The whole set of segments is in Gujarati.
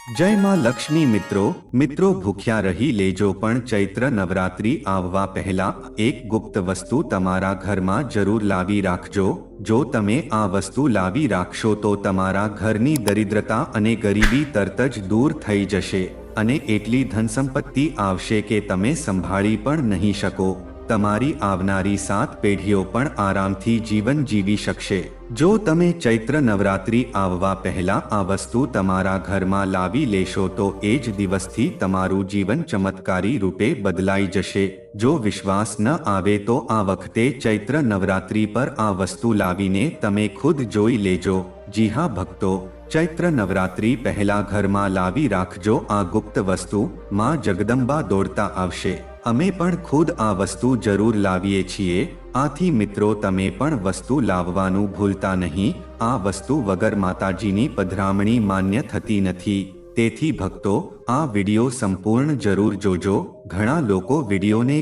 જય માં લક્ષ્મી મિત્રો ભૂખ્યા રહી લેજો પણ ચૈત્ર નવરાત્રિ આવવા પહેલા એક ગુપ્ત વસ્તુ તમારા ઘરમાં જરૂર લાવી રાખજો। જો તમે આ વસ્તુ લાવી રાખશો તો તમારા ઘરની દરિદ્રતા અને ગરીબી તરત જ દૂર થઈ જશે અને એટલી ધન સંપત્તિ આવશે કે તમે સંભાળી પણ નહીં શકો। તમારી આવનારી 7 પેઢીઓ પણ આરામથી જીવન જીવી શકશે। જો તમે ચૈત્ર નવરાત્રિ આવવા પહેલા આ વસ્તુ તમારા ઘરમાં લાવી લેશો તો એ જ દિવસથી તમારું જીવન ચમત્કારી રૂપે બદલાઈ જશે। જો વિશ્વાસ ન આવે તો આ વખતે ચૈત્ર નવરાત્રિ પર આ વસ્તુ લાવીને તમે ખુદ જોઈ લેજો। જી હા ભક્તો, ચૈત્ર નવરાત્રિ પહેલા ઘરમાં લાવી રાખજો આ ગુપ્ત વસ્તુ। માં જગદંબા દોડતા આવશે। અમે પણ ખુદ આ વસ્તુ જરૂર લાવીએ છીએ, આથી મિત્રો તમે પણ વસ્તુ લાવવાનું ભૂલતા નહીં। આ વસ્તુ વગર માતાજીની પધરામણી માન્ય થતી નથી। તેથી ભક્તો, આ વિડિયો સંપૂર્ણ જરૂર જોજો। ઘણા લોકો વિડિયોને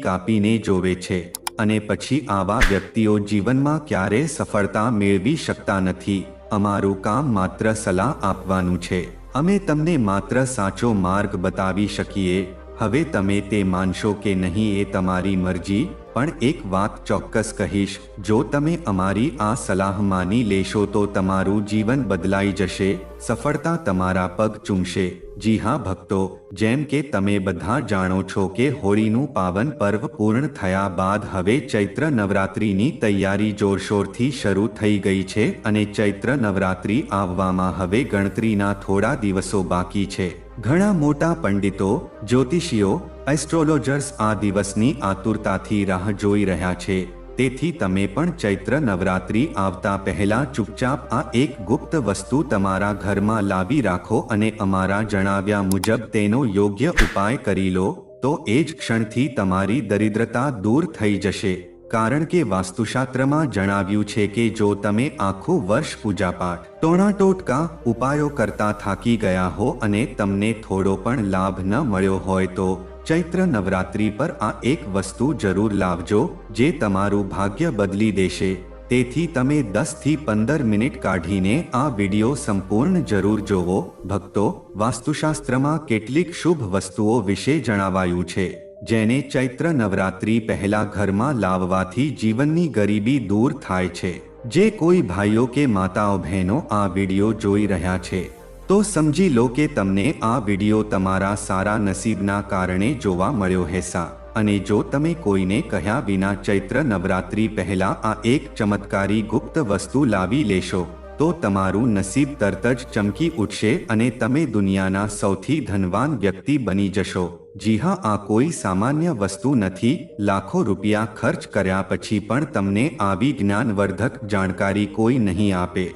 કાપીને જોવે છે અને પછી આવા વ્યક્તિઓ જીવનમાં ક્યારે સફળતા મેળવી શકતા નથી। અમારું કામ માત્ર સલાહ આપવાનું છે। અમે તમને માત્ર સાચો માર્ગ બતાવી શકીએ। હવે તમે તે માનશો કે નહીં એ તમારી મરજી, પણ એક વાત ચોક્કસ કહીશ, જો તમે અમારી આ સલાહ માની લેશો તો તમારું જીવન બદલાઈ જશે। સફળતા તમારા પગ ચૂમશે। જી હા ભક્તો, જેમ કે તમે બધા જાણો છો કે હોળીનું પાવન પર્વ પૂર્ણ થયા બાદ હવે ચૈત્ર નવરાત્રિની તૈયારી જોરશોરથી શરૂ થઈ ગઈ છે અને ચૈત્ર નવરાત્રિ આવવામાં હવે ગણતરીના થોડા દિવસો બાકી છે। ઘણા મોટા પંડિતો, જ્યોતિષીઓ, એસ્ટ્રોલોજર્સ આ દિવસની આતુરતાથી રાહ જોઈ રહ્યા છે। તેથી તમે પણ ચૈત્ર નવરાત્રિ આવતા પહેલા ચૂપચાપ આ એક ગુપ્ત વસ્તુ તમારા ઘરમાં લાવી રાખો અને અમારા જણાવ્યા મુજબ તેનો યોગ્ય ઉપાય કરી લો, તો એ જ ક્ષણથી તમારી દરિદ્રતા દૂર થઈ જશે। કારણ કે વાસ્તુશાસ્ત્રમાં જણાવ્યું છે કે જો તમે આખું વર્ષ પૂજાપાઠ, ટોણાટોટકા ઉપાયો કરતા થાકી ગયા હો અને તમને થોડો પણ લાભ ન મળ્યો હોય તો ચૈત્ર નવરાત્રિ પર આ એક વસ્તુ જરૂર લાવજો, જે તમારું ભાગ્ય બદલી દેશે। તેથી તમે 10 થી 15 મિનિટ કાઢીને આ વિડિયો સંપૂર્ણ જરૂર જોવો। ભક્તો, વાસ્તુશાસ્ત્રમાં કેટલીક શુભ વસ્તુઓ વિશે જણાવાયું છે જેને ચૈત્ર નવરાત્રિ પહેલા ઘરમાં લાવવાથી જીવનની ગરીબી દૂર થાય છે। જે કોઈ ભાઈઓ કે માતાઓ બહેનો આ વિડિયો જોઈ રહ્યા છે તો સમજી લો કે તમને આ વિડિયો તમારા સારા નસીબના કારણે જોવા મળ્યો હશે। અને જો તમે કોઈને કહ્યા વિના ચૈત્ર નવરાત્રિ પહેલા આ એક ચમત્કારી ગુપ્ત વસ્તુ લાવી લેશો તો તમારું નસીબ તરત જ ચમકી ઉઠશે અને તમે દુનિયાના સૌથી ધનવાન વ્યક્તિ બની જશો। જી હા, આ કોઈ સામાન્ય વસ્તુ નથી। લાખો રૂપિયા ખર્ચ કર્યા પછી પણ તમને આવી જ્ઞાનવર્ધક જાણકારી કોઈ નહીં આપે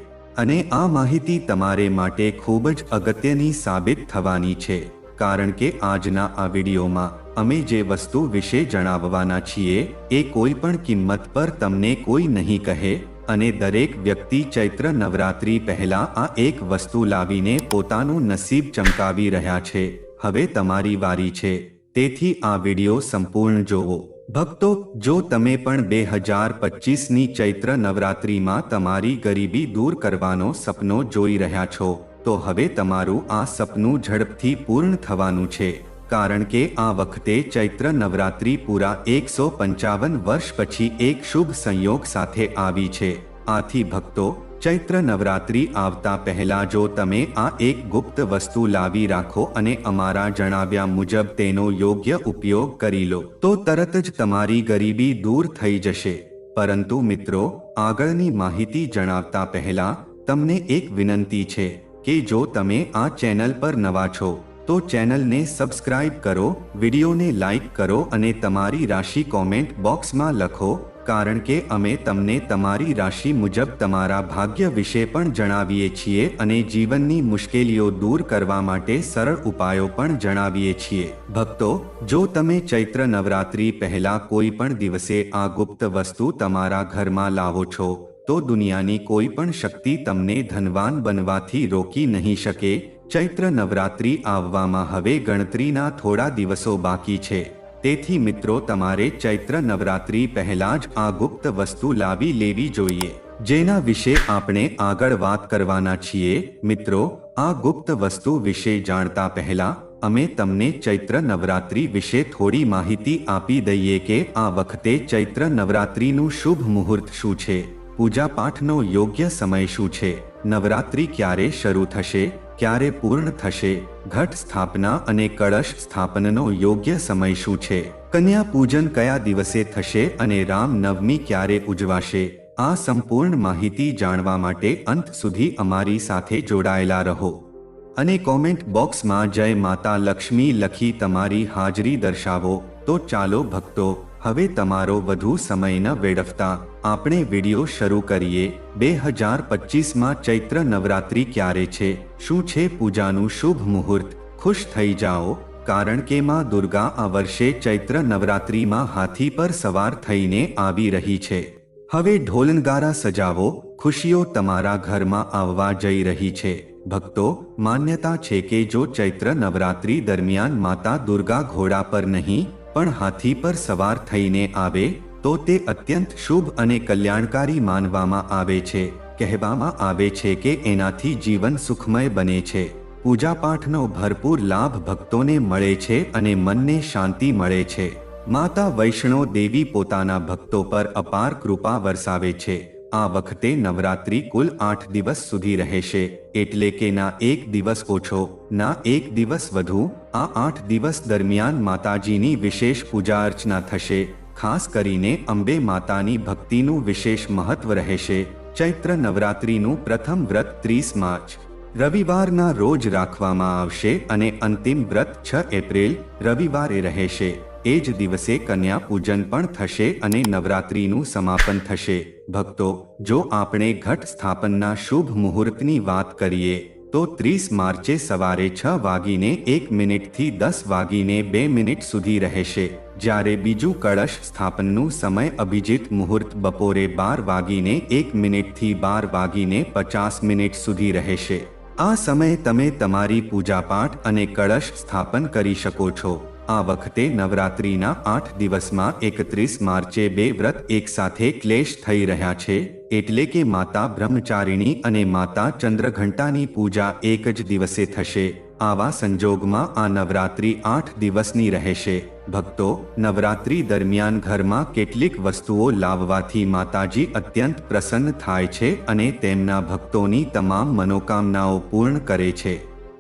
અને આ માહિતી તમારે માટે ખૂબ જ અગત્યની સાબિત થવાની છે। કારણ કે આજના આ વિડીયોમાં અમે જે વસ્તુ વિશે જણાવવાના છીએ એ કોઈ પણ કિંમત પર તમને કોઈ નહીં કહે અને દરેક વ્યક્તિ ચૈત્ર નવરાત્રિ પહેલા આ એક વસ્તુ લાવીને પોતાનું નસીબ ચમકાવી રહ્યા છે। હવે તમારી વારી છે, તેથી આ વિડિયો સંપૂર્ણ જોવો। ભક્તો, જો તમે પણ 2025ની ચૈત્ર નવરાત્રિમાં તમારી ગરીબી દૂર કરવાનો સપનો જોઈ રહ્યા છો તો હવે તમારું આ સપનું ઝડપથી પૂર્ણ થવાનું છે। કારણ કે આ વખતે ચૈત્ર નવરાત્રિ પૂરા 155 વર્ષ પછી એક શુભ સંયોગ સાથે આવી છે। આથી ભક્તો, ચૈત્ર નવરાત્રિ આવતા પહેલા જો તમે આ એક ગુપ્ત વસ્તુ લાવી રાખો અને અમારા જણાવ્યા મુજબ તેનો યોગ્ય ઉપયોગ કરી લો તો તરત જ તમારી ગરીબી દૂર થઈ જશે। પરંતુ મિત્રો, આગળની માહિતી જણાવતા પહેલા તમને એક વિનંતી છે કે જો તમે આ ચેનલ પર નવા છો તો ચેનલને સબસ્ક્રાઇબ કરો, વિડીયોને લાઇક કરો અને તમારી રાશિ કોમેન્ટ બોક્સમાં લખો। કારણ કે અમે તમને તમારી રાશિ મુજબ તમારા ભાગ્ય વિશે પણ જણાવીએ છીએ અને જીવનની મુશ્કેલીઓ દૂર કરવા માટે સરળ ઉપાયો પણ જણાવીએ છીએ। ભક્તો, જો તમે ચૈત્ર નવરાત્રિ પહેલા કોઈ પણ દિવસે આ ગુપ્ત વસ્તુ તમારા ઘરમાં લાવો છો તો દુનિયાની કોઈ પણ શક્તિ તમને ધનવાન બનવાથી રોકી નહીં શકે। ચૈત્ર નવરાત્રિ આવવામાં હવે ગણતરીના થોડા દિવસો બાકી છે। તેથી મિત્રો, તમારે ચૈત્ર નવરાત્રિ પહેલા જ આ ગુપ્ત વસ્તુ લાવી લેવી જોઈએ, જેના વિશે આપણે આગળ વાત કરવાના છીએ। મિત્રો, આ ગુપ્ત વસ્તુ વિશે જાણતા પહેલા અમે તમને ચૈત્ર નવરાત્રિ વિશે થોડી માહિતી આપી દઈએ કે આ વખતે ચૈત્ર નવરાત્રિનું શુભ મુહૂર્ત શું છે, પૂજાપાઠનો યોગ્ય સમય શું છે, નવરાત્રિ ક્યારે શરૂ થશે, ક્યારે પૂર્ણ થશે, ઘટ સ્થાપના અને કળશ સ્થાપનનો યોગ્ય સમય શું છે, કન્યા પૂજન કયા દિવસે થશે અને રામ નવમી ક્યારે ઉજવાશે. આ સંપૂર્ણ માહિતી જાણવા માટે અંત સુધી અમારી સાથે જોડાયેલા રહો અને કોમેન્ટ બોક્સમાં જય માતા લક્ષ્મી લખી તમારી હાજરી દર્શાવો. તો ચાલો ભક્તો, હવે તમારો વધુ સમય ન વેડફતા આપણે વિડિયો શરૂ કરીએ. 2025માં ચૈત્ર નવરાત્રિ ક્યારે છે, શું છે પૂજાનું શુભ મુહૂર્ત? ખુશ થઈ જાઓ, કારણ કે માં દુર્ગા આ વર્ષે ચૈત્ર નવરાત્રિમાં હાથી પર સવાર થઈને આવી રહી છે. હવે ઢોલનગારા સજાવો, ખુશીઓ તમારા ઘરમાં આવવા જઈ રહી છે. ભક્તો, માન્યતા છે કે જો ચૈત્ર નવરાત્રિ દરમિયાન માતા દુર્ગા ઘોડા પર નહીં પણ હાથી પર સવાર થઈને આવે તો તે અત્યંત શુભ અને કલ્યાણકારી માનવામાં આવે છે. કહેવામાં આવે છે કે એનાથી જીવન સુખમય બને છે, પૂજાપાઠનો ભરપૂર લાભ ભક્તોને મળે છે અને મનને શાંતિ મળે છે. માતા વૈષ્ણો દેવી પોતાના ભક્તો પર અપાર કૃપા વરસાવે છે. આ વખતે નવરાત્રિ કુલ 8 દિવસ સુધી રહેશે, એટલે કે ના એક દિવસ ઓછો, ના એક દિવસ વધુ. આ 8 દિવસ દરમિયાન માતાજીની વિશેષ પૂજા અર્ચના થશે. ખાસ કરીને અંબે માતાની ભક્તિનું વિશેષ મહત્વ રહેશે. ચૈત્ર નવરાત્રિનું પ્રથમ વ્રત 30 માર્ચ રવિવારના રોજ રાખવામાં આવશે અને અંતિમ વ્રત 6 એપ્રિલ રવિવારે રહેશે. એ જ દિવસે કન્યા પૂજન પણ થશે અને નવરાત્રિનું સમાપન થશે. ભક્તો, જો આપણે ઘટ સ્થાપનના શુભ મુહૂર્તની વાત કરીએ તો 30 માર્ચે સવારે 6:01 થી 10:02 સુધી રહેશે, જ્યારે બીજું કળશ સ્થાપનનું સમય અભિજીત મુહૂર્ત બપોરે 12:01 થી 12:50 સુધી રહેશે. આ સમયે તમે તમારી પૂજાપાઠ અને કળશ સ્થાપન કરી શકો છો. આ વખતે નવરાત્રિના 8 દિવસમાં 31 માર્ચે 2 વ્રત એકસાથે ક્લેશ થઈ રહ્યા છે, એટલે કે માતા બ્રહ્મચારિણી અને માતા ચંદ્રઘંટાની પૂજા એક જ દિવસે થશે. આવા સંજોગમાં આ નવરાત્રિ 8 દિવસની રહેશે. ભક્તો, નવરાત્રિ દરમિયાન ઘરમાં કેટલીક વસ્તુઓ લાવવાથી માતાજી અત્યંત પ્રસન્ન થાય છે અને તેમના ભક્તોની તમામ મનોકામનાઓ પૂર્ણ કરે છે.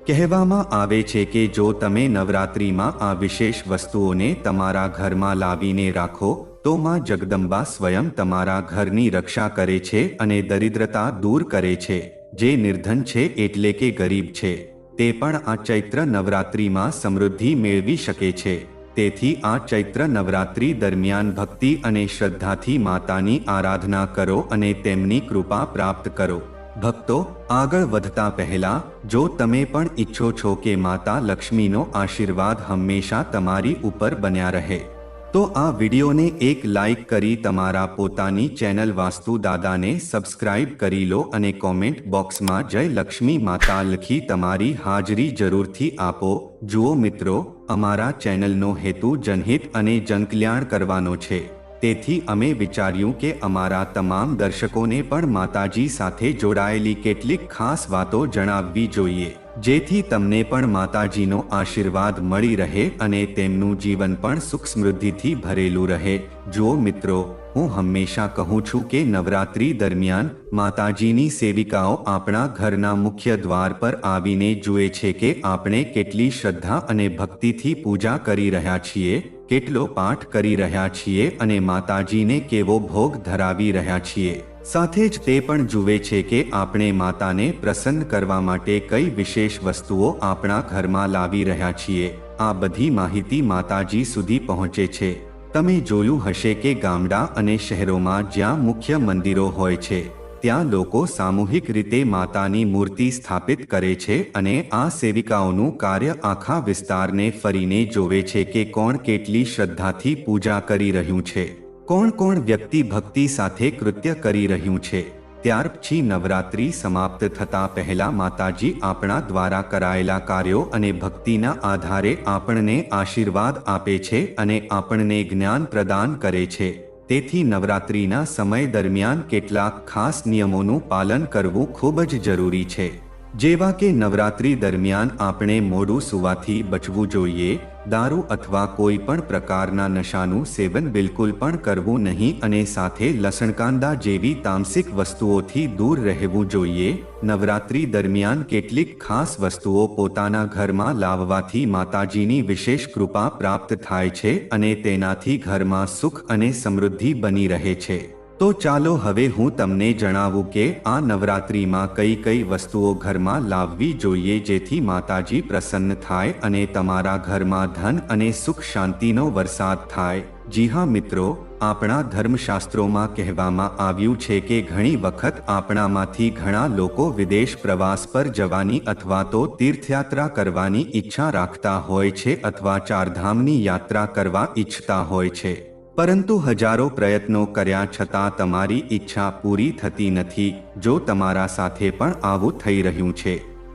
કહેવામાં આવે છે કે જો તમે નવરાત્રિમાં આ વિશેષ વસ્તુઓને તમારા ઘરમાં લાવીને રાખો તો માં જગદંબા સ્વયં તમારા ઘરની રક્ષા કરે છે અને દરિદ્રતા દૂર કરે છે. જે નિર્ધન છે એટલે કે ગરીબ છે તે પણ આ ચૈત્ર નવરાત્રિમાં સમૃદ્ધિ મેળવી શકે છે. તેથી આ ચૈત્ર નવરાત્રિ દરમિયાન ભક્તિ અને શ્રદ્ધાથી માતાની આરાધના કરો અને તેમની કૃપા પ્રાપ્ત કરો. ભક્તો, આગળ વધતા પહેલા જો તમે પણ ઈચ્છો છો કે માતા લક્ષ્મીનો આશીર્વાદ હંમેશા તમારી ઉપર બન્યા રહે તો આ વિડીયોને એક લાઈક કરી તમારા પોતાની ચેનલ વાસ્તુ દાદાને સબસ્ક્રાઇબ કરી લો અને કોમેન્ટ બોક્સમાં જય લક્ષ્મી માતા લખી તમારી હાજરી જરૂરથી આપો. જુઓ મિત્રો, અમારા ચેનલનો હેતુ જનહિત અને જનકલ્યાણ કરવાનો છે. તેથી અમે વિચાર્યું કે અમારા તમામ દર્શકોને પણ માતાજી સાથે જોડાયેલી કેટલીક ખાસ વાતો જણાવવી જોઈએ, જેથી તમને પણ માતાજીનો આશીર્વાદ મળી રહે અને તેમનું જીવન પણ સુખ સમૃદ્ધિથી ભરેલું રહે. જુઓ મિત્રો, હું હંમેશા કહું છું કે નવરાત્રિ દરમિયાન માતાજીની સેવિકાઓ આપણા ઘરના મુખ્ય દ્વાર પર આવીને જુએ છે કે આપણે કેટલી શ્રદ્ધા અને ભક્તિથી પૂજા કરી રહ્યા છીએ, કેટલો પાઠ કરી રહ્યા છીએ અને માતાજીને કેવો ભોગ ધરાવી રહ્યા છીએ. સાથે જ તે પણ જુએ છે કે આપણે માતાને પ્રસન્ન કરવા માટે કઈ વિશેષ વસ્તુઓ આપણા ઘરમાં લાવી રહ્યા છીએ. આ બધી માહિતી માતાજી સુધી પહોંચે છે. તમે જોયું હશે કે ગામડા અને શહેરોમાં જ્યાં મુખ્ય મંદિરો હોય છે ત્યાં લોકો સામૂહિક રીતે માતાની મૂર્તિ સ્થાપિત કરે છે અને આ સેવિકાઓનું કાર્ય આખા વિસ્તારને ફરીને જોવે છે કે કોણ કેટલી શ્રદ્ધાથી પૂજા કરી રહ્યું છે, કોણ કોણ વ્યક્તિ ભક્તિ સાથે કૃત્ય કરી રહ્યું છે. ત્યાર પછી નવરાત્રિ સમાપ્ત થતા પહેલા માતાજી આપણા દ્વારા કરાયેલા કાર્યો અને ભક્તિના આધારે આપણને આશીર્વાદ આપે છે અને આપણને જ્ઞાન પ્રદાન કરે છે. તેથી નવરાત્રિના સમય દરમિયાન કેટલાક ખાસ નિયમોનું પાલન કરવું ખૂબ જ જરૂરી છે. જેવા કે નવરાત્રી દરમિયાન આપણે મોડું સૂવાથી બચવું જોઈએ, દારૂ અથવા કોઈ પણ પ્રકારના નશાનું સેવન બિલકુલ પણ કરવું નહીં અને સાથે લસણકાંદા જેવી તામસિક વસ્તુઓથી દૂર રહેવું જોઈએ. નવરાત્રી દરમિયાન કેટલીક ખાસ વસ્તુઓ પોતાના ઘરમાં લાવવાથી માતાજીની વિશેષ કૃપા પ્રાપ્ત થાય છે અને તેનાથી ઘરમાં સુખ અને સમૃદ્ધિ બની રહે છે. તો ચાલો હવે હું તમને જણાવું કે આ નવરાત્રિમાં કઈ કઈ વસ્તુઓ ઘરમાં લાવવી જોઈએ જેથી માતાજી પ્રસન્ન થાય અને તમારા ઘરમાં ધન અને સુખ શાંતિનો વરસાદ થાય. જી હા મિત્રો, આપણા ધર્મશાસ્ત્રોમાં કહેવામાં આવ્યું છે કે ઘણી વખત આપણામાંથી ઘણા લોકો વિદેશ પ્રવાસ પર જવાની અથવા તો તીર્થયાત્રા કરવાની ઈચ્છા રાખતા હોય છે અથવા ચારધામની યાત્રા કરવા ઈચ્છતા હોય છે, પરંતુ હજારો પ્રયત્નો કર્યા છતાં તમારી ઈચ્છા પૂરી થતી નથી. જો તમારા સાથે પણ આવું થઈ રહ્યું છે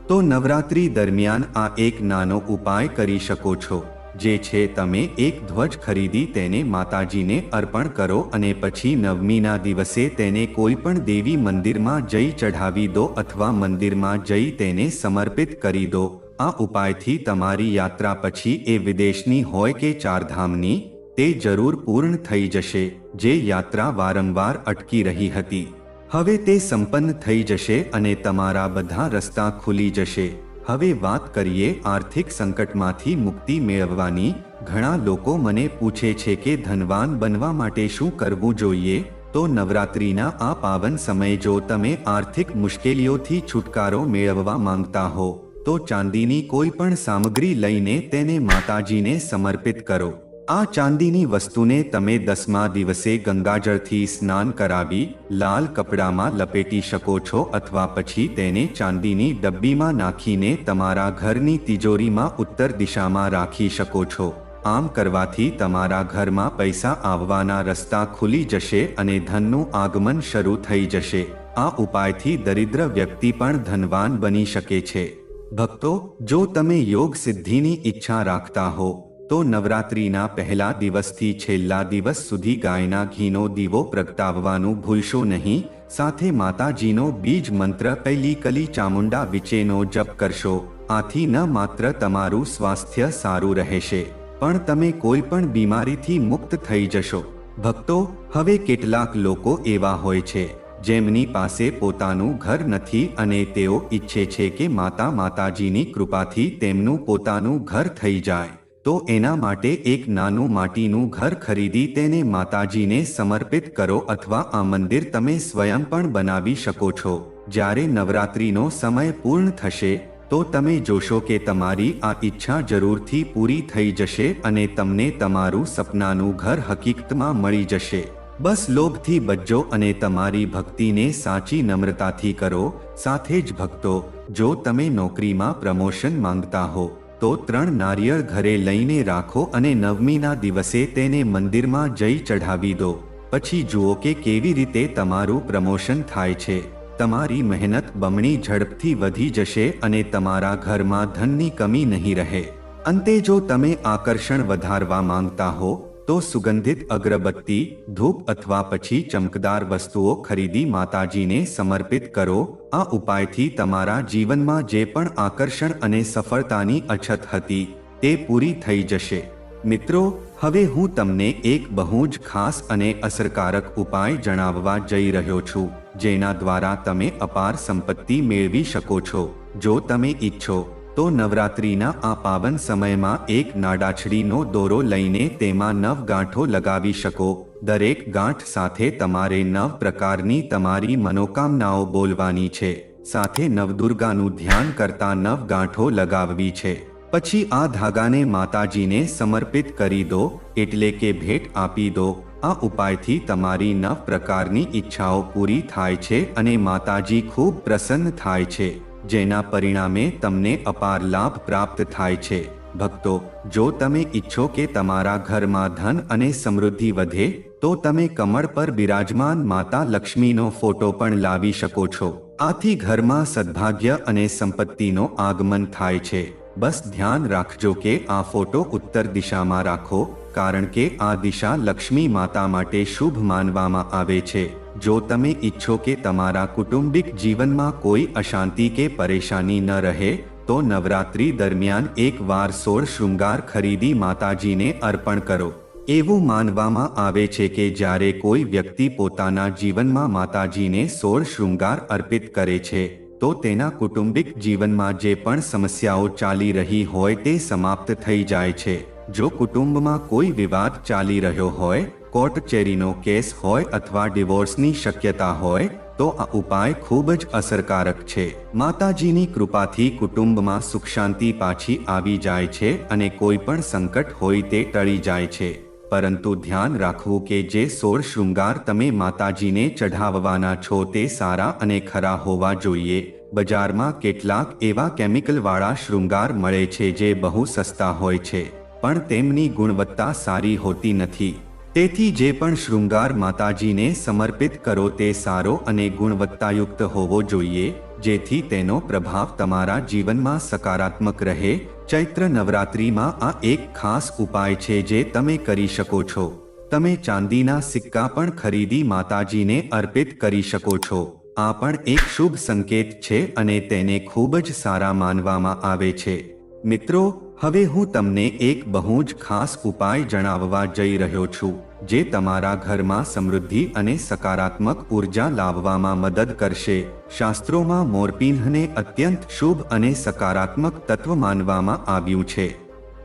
તો નવરાત્રી દરમિયાન આ એક નાનો ઉપાય કરી શકો છો, જે છે તમે એક ધ્વજ ખરીદી તેને માતાજીને અર્પણ કરો અને પછી નવમીના દિવસે તેને કોઈ પણ દેવી મંદિરમાં જઈ ચઢાવી દો અથવા મંદિરમાં જઈ તેને સમર્પિત કરી દો. આ ઉપાયથી તમારી યાત્રા પછી એ વિદેશની હોય કે ચારધામની, તે જરૂર પૂર્ણ થઈ જશે. જે યાત્રા વારંવાર અટકી રહી હતી, હવે તે સંપન્ન થઈ જશે અને તમારા બધા રસ્તા ખુલી જશે. હવે વાત કરીએ આર્થિક સંકટમાંથી મુક્તિ મેળવવાની. ઘણા લોકો મને પૂછે છે કે ધનવાન બનવા માટે શું કરવું જોઈએ. તો નવરાત્રિના આ પાવન સમયે જો તમે આર્થિક મુશ્કેલીઓથી છુટકારો મેળવવા માંગતા હો તો ચાંદીની કોઈ પણ સામગ્રી લઈને તેને માતાજીને સમર્પિત કરો. આ ચાંદીની વસ્તુને તમે 10મા દિવસે ગંગાજળથી સ્નાન કરાવી લાલ કપડામાં લપેટી શકો છો અથવા પછી તેને ચાંદીની ડબ્બીમાં નાખીને તમારા ઘરની તિજોરીમાં ઉત્તર દિશામાં રાખી શકો છો. આમ કરવાથી તમારા ઘરમાં પૈસા આવવાના રસ્તા ખુલી જશે અને ધનનું આગમન શરૂ થઈ જશે. આ ઉપાયથી દરિદ્ર વ્યક્તિ પણ ધનવાન બની શકે છે. ભક્તો, જો તમે યોગ સિદ્ધિની ઈચ્છા રાખતા હો તો નવરાત્રિના પહેલા દિવસથી છેલ્લા દિવસ સુધી ગાયના ઘીનો દીવો પ્રગટાવવાનું ભૂલશો નહીં. સાથે માતાજીનો બીજ મંત્ર પહેલી કલી ચામુંડા વિચેનો જપ કરશો. આથી ન માત્ર તમારું સ્વાસ્થ્ય સારું રહેશે પણ તમે કોઈ પણ બીમારીથી મુક્ત થઈ જશો. ભક્તો, હવે કેટલાક લોકો એવા હોય છે જેમની પાસે પોતાનું ઘર નથી અને તેઓ ઈચ્છે છે કે માતાજીની કૃપાથી તેમનું પોતાનું ઘર થઈ જાય. તો એના માટે એક નાનું માટીનું ઘર ખરીદી તેને માતાજીને સમર્પિત કરો અથવા આ મંદિર તમે સ્વયં પણ બનાવી શકો છો. જ્યારે નવરાત્રિનો સમય પૂર્ણ થશે તો તમે જોશો કે તમારી આ ઈચ્છા જરૂરથી પૂરી થઈ જશે અને તમને તમારું સપનાનું ઘર હકીકતમાં મળી જશે. બસ લોભથી બચજો અને તમારી ભક્તિને સાચી નમ્રતાથી કરો. સાથે જ ભક્તો, જો તમે નોકરીમાં પ્રમોશન માંગતા હો તો 3 નારિયેળ ઘરે લઈને રાખો અને નવમીના દિવસે તેને મંદિરમાં જઈ ચઢાવી દો. પછી જુઓ કે કેવી રીતે તમારું પ્રમોશન થાય છે. તમારી મહેનત બમણી ઝડપથી વધી જશે અને તમારા ઘરમાં ધનની કમી નહીં રહે. અંતે જો તમે આકર્ષણ વધારવા માંગતા હો તો સુગંધિત અગરબત્તી, ધૂપ અથવા પછી ચમકદાર વસ્તુઓ ખરીદી માતાજીને સમર્પિત કરો. આ ઉપાયથી તમારા જીવનમાં જે પણ આકર્ષણ અને સફળતાની અછત હતી તે પૂરી થઈ જશે. મિત્રો, હવે હું તમને એક બહુ જ ખાસ અને અસરકારક ઉપાય જણાવવા જઈ રહ્યો છું, જેના દ્વારા તમે અપાર સંપત્તિ મેળવી શકો છો. જો તમે ઈચ્છો તો નવરાત્રિના આ પાવન સમયમાં એક નાડાછડીનો દોરો લઈને તેમાં 9 ગાંઠો લગાવી શકો. દરેક ગાંઠ સાથે તમારે 9 પ્રકારની તમારી મનોકામનાઓ બોલવાની છે. સાથે નવદુર્ગાનું ધ્યાન કરતા 9 ગાંઠો લગાવવી છે. પછી આ ધાગાને માતાજીને સમર્પિત કરી દો, એટલે કે ભેટ આપી દો. આ ઉપાયથી તમારી 9 પ્રકારની ઈચ્છાઓ પૂરી થાય છે અને માતાજી ખૂબ પ્રસન્ન થાય છે, જેના પરિણામે તમને અપાર લાભ પ્રાપ્ત થાય છે. ભક્તો, જો તમે ઈચ્છો કે તમારા ઘરમાં ધન અને સમૃદ્ધિ વધે તો તમે કમળ પર બિરાજમાન માતા લક્ષ્મીનો ફોટો પણ લાવી શકો છો. આથી ઘરમાં સદભાગ્ય અને સંપત્તિનો આગમન થાય છે. બસ ધ્યાન રાખજો કે આ ફોટો ઉત્તર દિશામાં રાખો, કારણ કે આ દિશા લક્ષ્મી માતા માટે શુભ માનવામાં આવે છે. જો તમે ઈચ્છો કે તમારા કુટુંબિક જીવનમાં કોઈ અશાંતિ કે પરેશાની ન રહે તો નવરાત્રી દરમિયાન એકવાર 16 શૃંગાર ખરીદી માતાજીને અર્પણ કરો. એવું માનવામાં આવે છે કે જ્યારે કોઈ વ્યક્તિ પોતાના જીવનમાં માતાજીને 16 શૃંગાર અર્પિત કરે છે તો તેના કુટુંબિક જીવનમાં જે પણ સમસ્યાઓ ચાલી રહી હોય તે સમાપ્ત થઈ જાય છે. જો કુટુંબમાં કોઈ વિવાદ ચાલી રહ્યો હોય, કોર્ટ કચેરીનો કેસ હોય અથવા ડિવોર્સની શક્યતા હોય તો આ ઉપાય ખૂબ જ અસરકારક છે. માતાજીની કૃપાથી કુટુંબમાં સુખ શાંતિ પાછી આવી જાય છે અને કોઈ પણ સંકટ હોય તે ટળી જાય છે. પરંતુ ધ્યાન રાખવું કે જે 16 શૃંગાર તમે માતાજીને ચઢાવવાના છો તે સારા અને ખરા હોવા જોઈએ. બજારમાં કેટલાક એવા કેમિકલવાળા શૃંગાર મળે છે જે બહુ સસ્તા હોય છે પણ તેમની ગુણવત્તા સારી હોતી નથી. તેથી જે પણ શૃંગાર માતાજીને સમર્પિત કરો તે સારો અને ગુણવત્તાયુક્ત હોવો જોઈએ જેથી તેનો પ્રભાવ તમારા જીવનમાં સકારાત્મક રહે. ચૈત્ર નવરાત્રિમાં આ એક ખાસ ઉપાય છે જે તમે કરી શકો છો. તમે ચાંદીના સિક્કા પણ ખરીદી માતાજીને અર્પિત કરી શકો છો. આ પણ એક શુભ સંકેત છે અને તેને ખૂબ જ સારા માનવામાં આવે છે. મિત્રો, હવે હું તમને એક બહુ જ ખાસ ઉપાય જણાવવા જઈ રહ્યો છું જે તમારા ઘરમાં સમૃદ્ધિ અને સકારાત્મક ઉર્જા લાવવામાં મદદ કરશે. શાસ્ત્રોમાં મોરપીંછને અત્યંત શુભ અને સકારાત્મક તત્વ માનવામાં આવ્યું છે.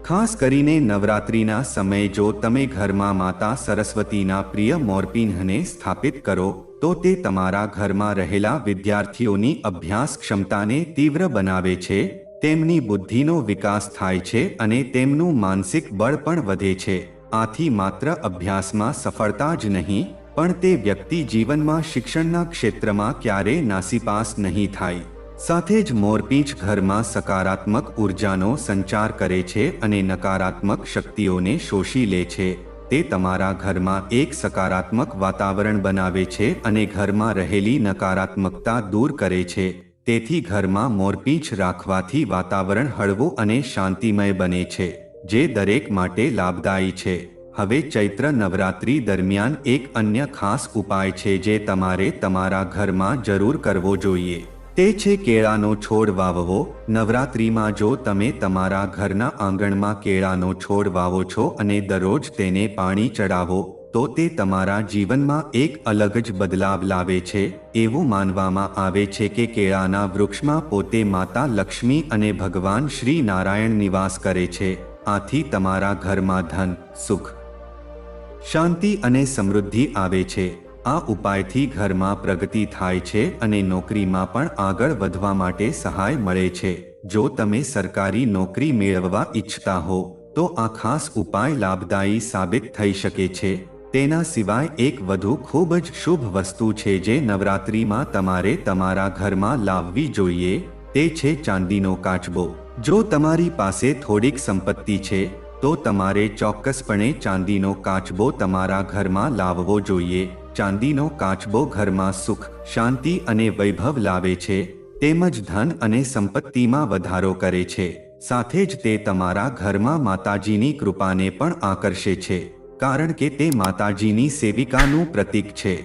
ખાસ કરીને નવરાત્રિના સમયે જો તમે ઘરમાં માતા સરસ્વતીના પ્રિય મોરપીંછને સ્થાપિત કરો તો તે તમારા ઘરમાં રહેલા વિદ્યાર્થીઓની અભ્યાસ ક્ષમતાને તીવ્ર બનાવે છે, તેમની બુદ્ધિનો વિકાસ થાય છે અને તેમનું માનસિક બળ પણ વધે છે. આથી માત્ર અભ્યાસમાં સફળતા જ નહીં પણ તે વ્યક્તિ જીવનમાં શિક્ષણના ક્ષેત્રમાં ક્યારેય નાસીપાસ નહીં થાય. સાથે જ મોરપીંછ ઘરમાં સકારાત્મક ઉર્જાનો સંચાર કરે છે અને નકારાત્મક શક્તિઓને શોષી લે છે. તે તમારા ઘરમાં એક સકારાત્મક વાતાવરણ બનાવે છે અને ઘરમાં રહેલી નકારાત્મકતા દૂર કરે છે. તેથી ઘરમાં મોરપીંછ રાખવાથી વાતાવરણ હળવું અને શાંતિમય બને છે જે દરેક માટે લાભદાયી છે. હવે ચૈત્ર નવરાત્રિ દરમિયાન એક અન્ય ખાસ ઉપાય છે જે તમારે તમારા ઘરમાં જરૂર કરવો જોઈએ. તે છે કેળાનો છોડ વાવવો. નવરાત્રિમાં જો તમે તમારા ઘરના આંગણમાં કેળાનો છોડ વાવો છો અને દરરોજ તેને પાણી ચડાવો તો તે તમારા જીવનમાં એક અલગ જ બદલાવ લાવે છે. એવું માનવામાં આવે છે કે કેળાના વૃક્ષમાં પોતે માતા લક્ષ્મી અને ભગવાન શ્રી નારાયણ નિવાસ કરે છે. આથી તમારા ઘરમાં ધન, સુખ, શાંતિ અને સમૃદ્ધિ આવે છે. આ ઉપાયથી ઘરમાં પ્રગતિ થાય છે અને નોકરીમાં પણ આગળ વધવા માટે સહાય મળે છે. જો તમે સરકારી નોકરી મેળવવા ઈચ્છતા હો તો આ ખાસ ઉપાય લાભદાયી સાબિત થઈ શકે છે. તેના સિવાય એક વધુ ખૂબ જ શુભ વસ્તુ છે જે નવરાત્રિમાં તમારે તમારા ઘરમાં લાવવી જોઈએ. તે છે ચાંદીનો કાચબો. જો તમારી પાસે થોડીક સંપત્તિ છે તો તમારે ચોક્કસપણે ચાંદીનો કાચબો તમારા ઘરમાં લાવવો જોઈએ. ચાંદીનો કાચબો ઘરમાં સુખ, શાંતિ અને વૈભવ લાવે છે તેમજ ધન અને સંપત્તિમાં વધારો કરે છે. સાથે જ તે તમારા ઘરમાં માતાજીની કૃપાને પણ આકર્ષે છે કારણ કે તે માતાજીની સેવિકાનું પ્રતીક છે.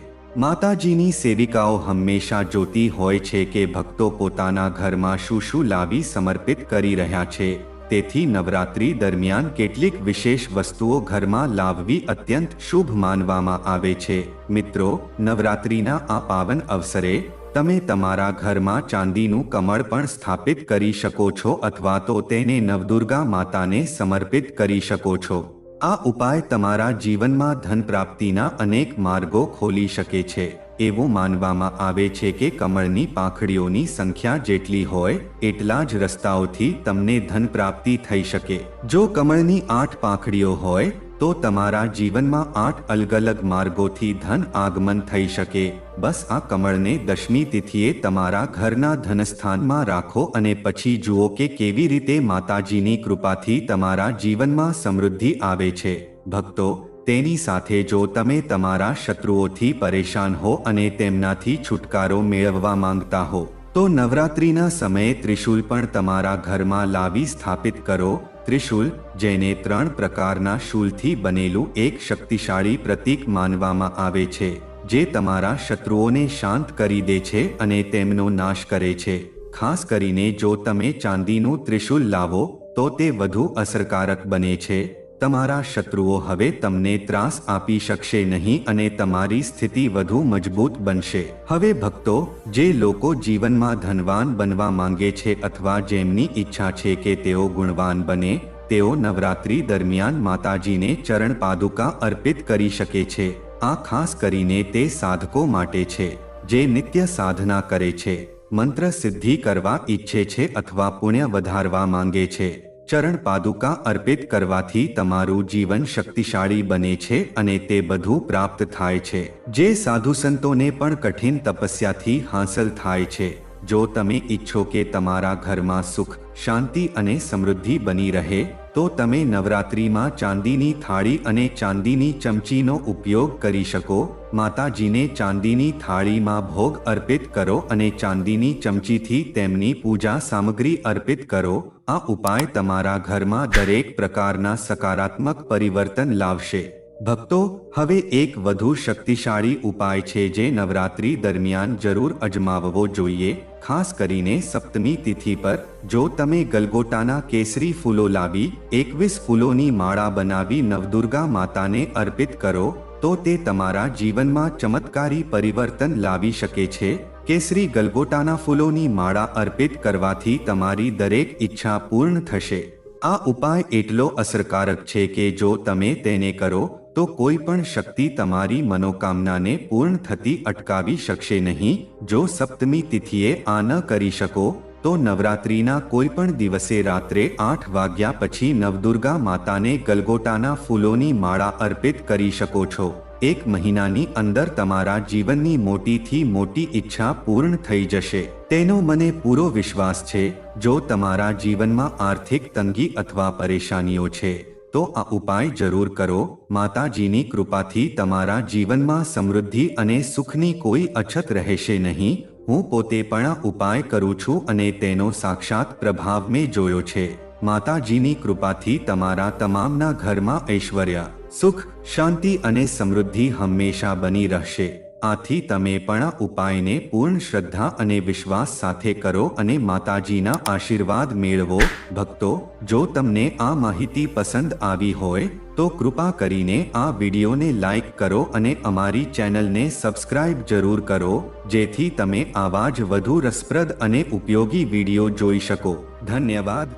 માતાજીની સેવિકાઓ હંમેશા જોતી હોય છે કે ભક્તો પોતાના ઘરમાં શું શું લાવી સમર્પિત કરી રહ્યા છે. તેથી નવરાત્રિ દરમિયાન કેટલીક વિશેષ વસ્તુઓ ઘરમાં લાવવી અત્યંત શુભ માનવામાં આવે છે. મિત્રો, નવરાત્રિના આ પાવન અવસરે તમે તમારા ઘરમાં ચાંદીનું કમળ પણ સ્થાપિત કરી શકો છો અથવા તો તેને નવદુર્ગા માતાને સમર્પિત કરી શકો છો. આ ઉપાય તમારા જીવનમાં ધન પ્રાપ્તિના અનેક માર્ગો ખોલી શકે છે. એવું માનવામાં આવે છે કે કમળની પાંખડીઓની સંખ્યા જેટલી હોય એટલા જ રસ્તાઓથી તમને ધન પ્રાપ્તિ થઈ શકે. જો કમળની 8 પાંખડીઓ હોય તો તમારા જીવનમાં 8 અલગ અલગ માર્ગોથી ધન આગમન થઈ શકે. બસ આ કમળને 10મી તિથિએ તમારા ઘરના ધનસ્થાનમાં રાખો અને પછી જુઓ કે કેવી રીતે માતાજીની કૃપાથી તમારા જીવનમાં સમૃદ્ધિ આવે છે. ભક્તો, તેની સાથે જો તમે તમારા શત્રુઓથી પરેશાન હો અને તેમનાથી છુટકારો મેળવવા માંગતા હો તો નવરાત્રિના સમયે ત્રિશૂલ પણ તમારા ઘરમાં લાવી સ્થાપિત કરો. ત્રિશૂલ, જેને 3 પ્રકારના શૂલથી બનેલું એક શક્તિશાળી પ્રતીક માનવામાં આવે છે, જે તમારા શત્રુઓને શાંત કરી દે છે અને તેમનો નાશ કરે છે. ખાસ કરીને જો તમે ચાંદીનું ત્રિશૂલ લાવો તો તે વધુ અસરકારક બને છે. તમારા શત્રુઓ હવે તમને ત્રાસ આપી શકશે નહીં અને તમારી સ્થિતિ વધુ મજબૂત બનશે. હવે ભક્તો, જે લોકો જીવનમાં ધનવાન બનવા માંગે છે અથવા જેમની ઈચ્છા છે કે તેઓ ગુણવાન બને, તેઓ નવરાત્રી દરમિયાન માતાજીને ચરણ પાદુકા અર્પિત કરી શકે છે. આ ખાસ કરીને તે સાધકો માટે છે જે નિત્ય સાધના કરે છે, મંત્ર સિદ્ધિ કરવા ઈચ્છે છે અથવા પુણ્ય વધારવા માંગે છે. ચરણ પાદુકા અર્પિત કરવાથી તમારું જીવન શક્તિશાળી બને છે અને તે બધું પ્રાપ્ત થાય છે જે સાધુ સંતોને પણ કઠિન તપસ્યાથી હાંસલ થાય છે. જો તમે ઈચ્છો કે તમારા ઘરમાં સુખ, શાંતિ અને સમૃદ્ધિ બની રહે તો તમે નવરાત્રિમાં ચાંદીની થાળી અને ચાંદીની ચમચીનો ઉપયોગ કરી શકો. માતાજીને ચાંદીની થાળીમાં ભોગ અર્પિત કરો અને ચાંદીની ચમચીથી તેમની પૂજા સામગ્રી અર્પિત કરો. આ ઉપાય તમારા ઘરમાં દરેક પ્રકારના સકારાત્મક પરિવર્તન લાવશે. ભક્તો, હવે એક વધુ શક્તિશાળી ઉપાય છે જે નવરાત્રી દરમિયાન જરૂર અજમાવવો જોઈએ. ખાસ કરીને સપ્તમી તિથિ પર જો તમે ગલગોટાના કેસરી ફૂલો લાવી 21 ફૂલોની માળા બનાવી નવદુર્ગા માતાને અર્પિત કરો તો તે તમારા જીવનમાં ચમત્કારી પરિવર્તન લાવી શકે છે. કેસરી ગલગોટાના ફૂલોની માળા અર્પિત કરવાથી તમારી દરેક ઈચ્છા પૂર્ણ થશે. આ ઉપાય એટલો અસરકારક છે કે જો તમે તેને કરો તો કોઈ પણ શક્તિ તમારી મનોકામનાને પૂર્ણ થતી અટકાવી શકશે નહીં. જો સપ્તમી તિથિએ આ ન કરી શકો તો નવરાત્રિના કોઈ પણ દિવસે રાત્રે 8 વાગ્યા પછી નવદુર્ગા માતાને ગલગોટાના ફૂલોની માળા અર્પિત કરી શકો છો. 1 મહિનાની અંદર તમારા જીવનની મોટીથી મોટી ઈચ્છા પૂર્ણ થઈ જશે. તેનો મને પૂરો વિશ્વાસ છે. જો તમારા જીવનમાં આર્થિક તંગી અથવા પરેશાનીઓ છે તો આ ઉપાય જરૂર કરો. માતાજીની કૃપાથી તમારા જીવનમાં સમૃદ્ધિ અને સુખની કોઈ અછત રહેશે નહીં. હું પોતે પણ આ ઉપાય કરું છું અને તેનો સાક્ષાત પ્રભાવ મેં જોયો છે. માતાજીની કૃપાથી તમારા તમામના ઘરમાં ઐશ્વર્ય, સુખ, શાંતિ અને સમૃદ્ધિ હંમેશા બની રહેશે. આથી તમે પણ આ ઉપાયને પૂર્ણ શ્રદ્ધા અને વિશ્વાસ સાથે કરો અને માતાજીના આશીર્વાદ મેળવો. ભક્તો, જો તમને આ માહિતી પસંદ આવી હોય તો કૃપા કરીને આ વિડીયોને લાઈક કરો અને અમારી ચેનલને સબસ્ક્રાઇબ જરૂર કરો જેથી તમે આવા જ વધુ રસપ્રદ અને ઉપયોગી વિડીયો જોઈ શકો. ધન્યવાદ.